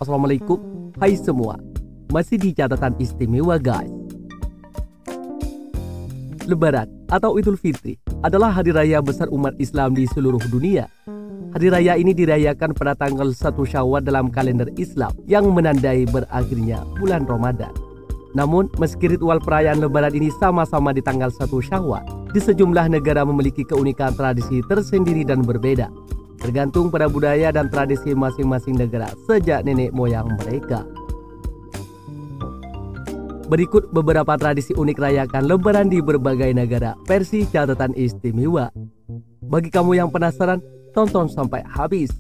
Assalamualaikum, hai semua. Masih di catatan istimewa guys. Lebaran atau Idul Fitri adalah hari raya besar umat Islam di seluruh dunia. Hari raya ini dirayakan pada tanggal 1 Syawal dalam kalender Islam yang menandai berakhirnya bulan Ramadan. Namun, meski ritual perayaan Lebaran ini sama-sama di tanggal 1 Syawal, di sejumlah negara memiliki keunikan tradisi tersendiri dan berbeda, tergantung pada budaya dan tradisi masing-masing negara sejak nenek moyang mereka. Berikut beberapa tradisi unik rayakan Lebaran di berbagai negara versi catatan istimewa. Bagi kamu yang penasaran, tonton sampai habis.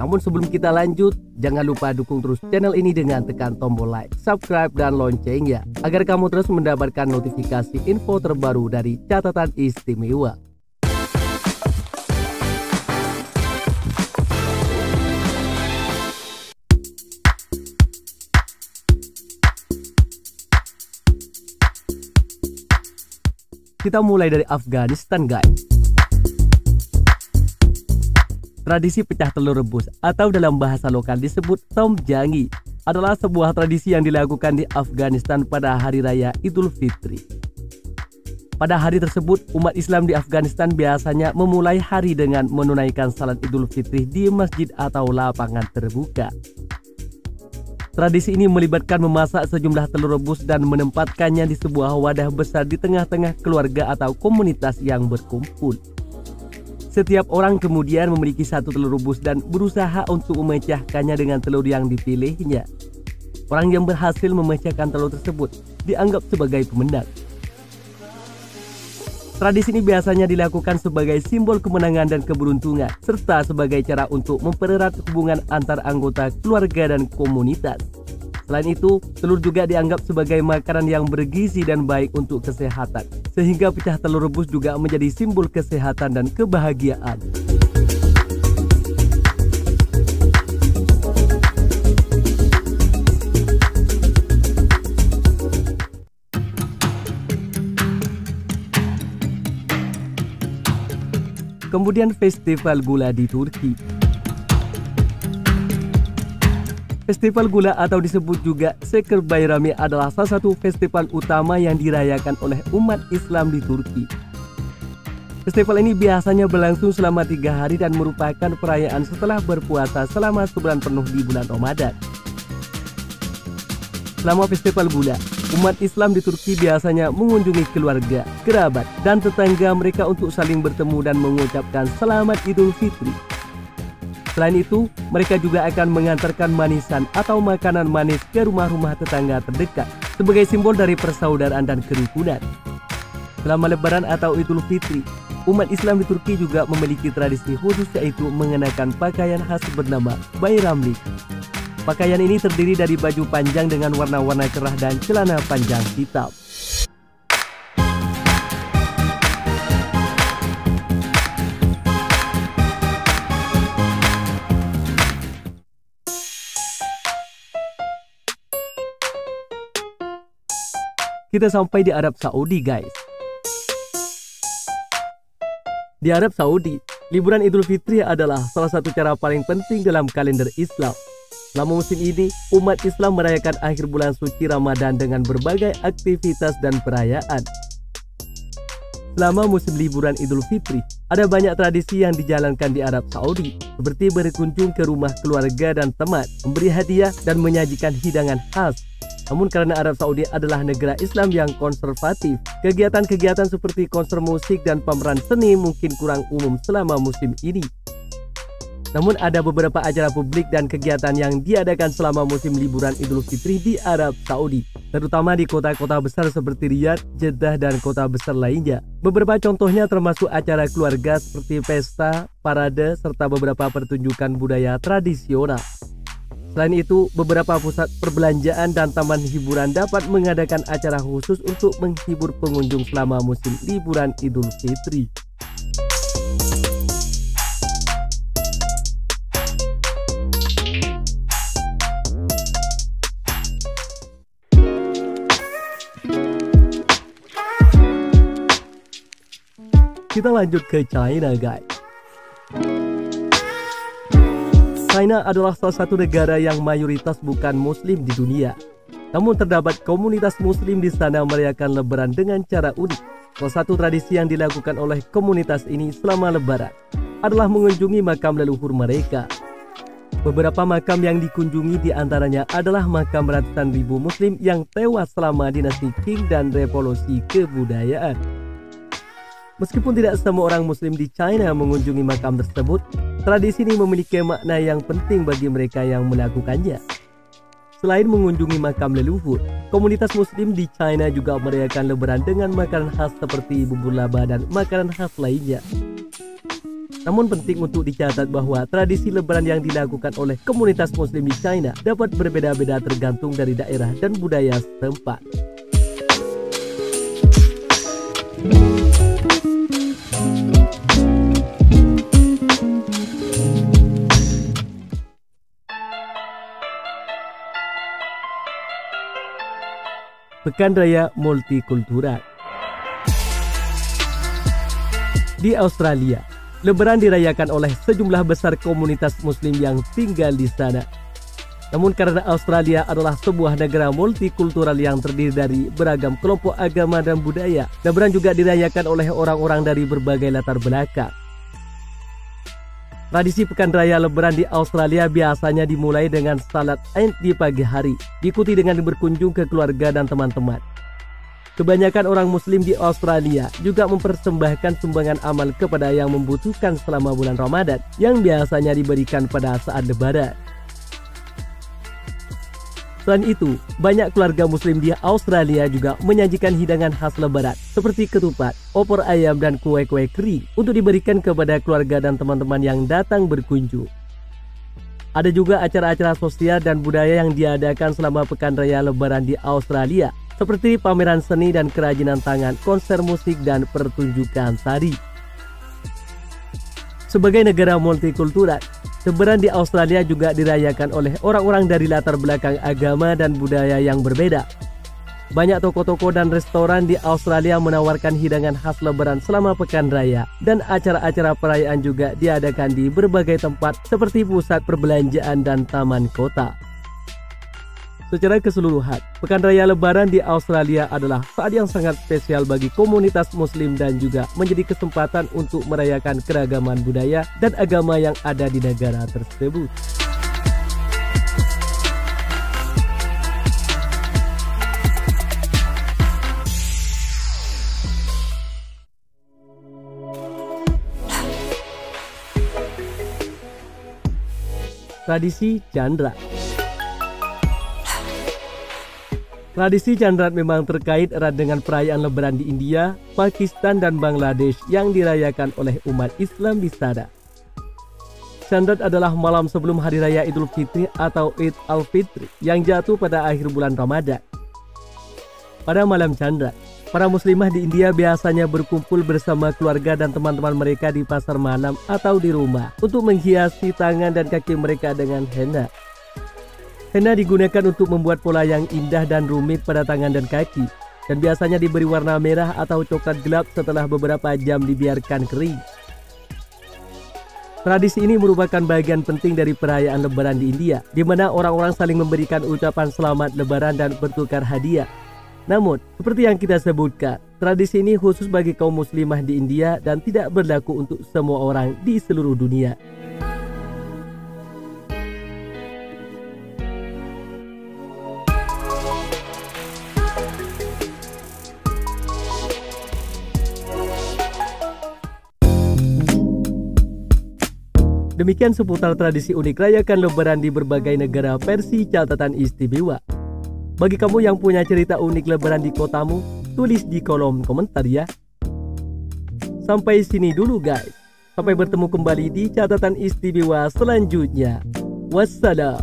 Namun sebelum kita lanjut, jangan lupa dukung terus channel ini dengan tekan tombol like, subscribe, dan loncengnya agar kamu terus mendapatkan notifikasi info terbaru dari catatan istimewa. Kita mulai dari Afghanistan guys. Tradisi pecah telur rebus atau dalam bahasa lokal disebut Tom Jangi adalah sebuah tradisi yang dilakukan di Afghanistan pada hari raya Idul Fitri. Pada hari tersebut, umat Islam di Afghanistan biasanya memulai hari dengan menunaikan salat Idul Fitri di masjid atau lapangan terbuka. Tradisi ini melibatkan memasak sejumlah telur rebus dan menempatkannya di sebuah wadah besar di tengah-tengah keluarga atau komunitas yang berkumpul. Setiap orang kemudian memiliki satu telur rebus dan berusaha untuk memecahkannya dengan telur yang dipilihnya. Orang yang berhasil memecahkan telur tersebut dianggap sebagai pemenang. Tradisi ini biasanya dilakukan sebagai simbol kemenangan dan keberuntungan, serta sebagai cara untuk mempererat hubungan antar anggota keluarga dan komunitas. Selain itu, telur juga dianggap sebagai makanan yang bergizi dan baik untuk kesehatan, sehingga pecah telur rebus juga menjadi simbol kesehatan dan kebahagiaan. Kemudian festival gula di Turki. Festival gula atau disebut juga Şeker Bayramı adalah salah satu festival utama yang dirayakan oleh umat Islam di Turki. Festival ini biasanya berlangsung selama 3 hari dan merupakan perayaan setelah berpuasa selama sebulan penuh di bulan Ramadan. Selama festival gula, umat Islam di Turki biasanya mengunjungi keluarga, kerabat, dan tetangga mereka untuk saling bertemu dan mengucapkan Selamat Idul Fitri. Selain itu, mereka juga akan mengantarkan manisan atau makanan manis ke rumah-rumah tetangga terdekat sebagai simbol dari persaudaraan dan kerukunan. Selama Lebaran atau Idul Fitri, umat Islam di Turki juga memiliki tradisi khusus yaitu mengenakan pakaian khas bernama Bayramlik. Pakaian ini terdiri dari baju panjang dengan warna-warna cerah dan celana panjang hitam. Kita sampai di Arab Saudi guys. Di Arab Saudi, liburan Idul Fitri adalah salah satu cara paling penting dalam kalender Islam. Selama musim ini, umat Islam merayakan akhir bulan suci Ramadan dengan berbagai aktivitas dan perayaan. Selama musim liburan Idul Fitri, ada banyak tradisi yang dijalankan di Arab Saudi, seperti berkunjung ke rumah keluarga dan teman, memberi hadiah, dan menyajikan hidangan khas. Namun karena Arab Saudi adalah negara Islam yang konservatif, kegiatan-kegiatan seperti konser musik dan pameran seni mungkin kurang umum selama musim ini. Namun ada beberapa acara publik dan kegiatan yang diadakan selama musim liburan Idul Fitri di Arab Saudi, terutama di kota-kota besar seperti Riyadh, Jeddah, dan kota besar lainnya. Beberapa contohnya termasuk acara keluarga seperti pesta, parade, serta beberapa pertunjukan budaya tradisional. Selain itu, beberapa pusat perbelanjaan dan taman hiburan dapat mengadakan acara khusus untuk menghibur pengunjung selama musim liburan Idul Fitri. Kita lanjut ke China guys. China adalah salah satu negara yang mayoritas bukan muslim di dunia. Namun terdapat komunitas muslim di sana merayakan lebaran dengan cara unik. Salah satu tradisi yang dilakukan oleh komunitas ini selama lebaran adalah mengunjungi makam leluhur mereka. Beberapa makam yang dikunjungi diantaranya adalah makam ratusan ribu muslim yang tewas selama dinasti Qing dan revolusi kebudayaan. Meskipun tidak semua orang muslim di China mengunjungi makam tersebut, tradisi ini memiliki makna yang penting bagi mereka yang melakukannya. Selain mengunjungi makam leluhur, komunitas muslim di China juga merayakan lebaran dengan makanan khas seperti bubur laba dan makanan khas lainnya. Namun penting untuk dicatat bahwa tradisi lebaran yang dilakukan oleh komunitas muslim di China dapat berbeda-beda tergantung dari daerah dan budaya setempat. Pekan Raya Multikultural. Di Australia, lebaran dirayakan oleh sejumlah besar komunitas muslim yang tinggal di sana. Namun karena Australia adalah sebuah negara multikultural yang terdiri dari beragam kelompok agama dan budaya, lebaran juga dirayakan oleh orang-orang dari berbagai latar belakang. Tradisi Pekan Raya Lebaran di Australia biasanya dimulai dengan salat Id di pagi hari, diikuti dengan berkunjung ke keluarga dan teman-teman. Kebanyakan orang muslim di Australia juga mempersembahkan sumbangan amal kepada yang membutuhkan selama bulan Ramadan, yang biasanya diberikan pada saat lebaran. Selain itu, banyak keluarga muslim di Australia juga menyajikan hidangan khas lebaran seperti ketupat, opor ayam, dan kue-kue kering untuk diberikan kepada keluarga dan teman-teman yang datang berkunjung. Ada juga acara-acara sosial dan budaya yang diadakan selama Pekan Raya Lebaran di Australia, seperti pameran seni dan kerajinan tangan, konser musik, dan pertunjukan tari. Sebagai negara multikultural, Lebaran di Australia juga dirayakan oleh orang-orang dari latar belakang agama dan budaya yang berbeda. Banyak toko-toko dan restoran di Australia menawarkan hidangan khas Lebaran selama Pekan Raya, dan acara-acara perayaan juga diadakan di berbagai tempat seperti pusat perbelanjaan dan taman kota. Secara keseluruhan, Pekan Raya Lebaran di Australia adalah saat yang sangat spesial bagi komunitas muslim dan juga menjadi kesempatan untuk merayakan keragaman budaya dan agama yang ada di negara tersebut. Tradisi Chandra. Tradisi Chandra memang terkait erat dengan perayaan Lebaran di India, Pakistan, dan Bangladesh yang dirayakan oleh umat Islam di sana. Chandra adalah malam sebelum Hari Raya Idul Fitri atau Id al-Fitri yang jatuh pada akhir bulan Ramadan. Pada malam Chandra, para muslimah di India biasanya berkumpul bersama keluarga dan teman-teman mereka di pasar malam atau di rumah untuk menghiasi tangan dan kaki mereka dengan henna. Henna digunakan untuk membuat pola yang indah dan rumit pada tangan dan kaki, dan biasanya diberi warna merah atau coklat gelap setelah beberapa jam dibiarkan kering. Tradisi ini merupakan bagian penting dari perayaan Lebaran di India, di mana orang-orang saling memberikan ucapan selamat Lebaran dan bertukar hadiah. Namun, seperti yang kita sebutkan, tradisi ini khusus bagi kaum muslimah di India dan tidak berlaku untuk semua orang di seluruh dunia. Demikian seputar tradisi unik rayakan Lebaran di berbagai negara versi catatan istimewa. Bagi kamu yang punya cerita unik Lebaran di kotamu, tulis di kolom komentar ya. Sampai sini dulu guys. Sampai bertemu kembali di catatan istimewa selanjutnya. Wassalam.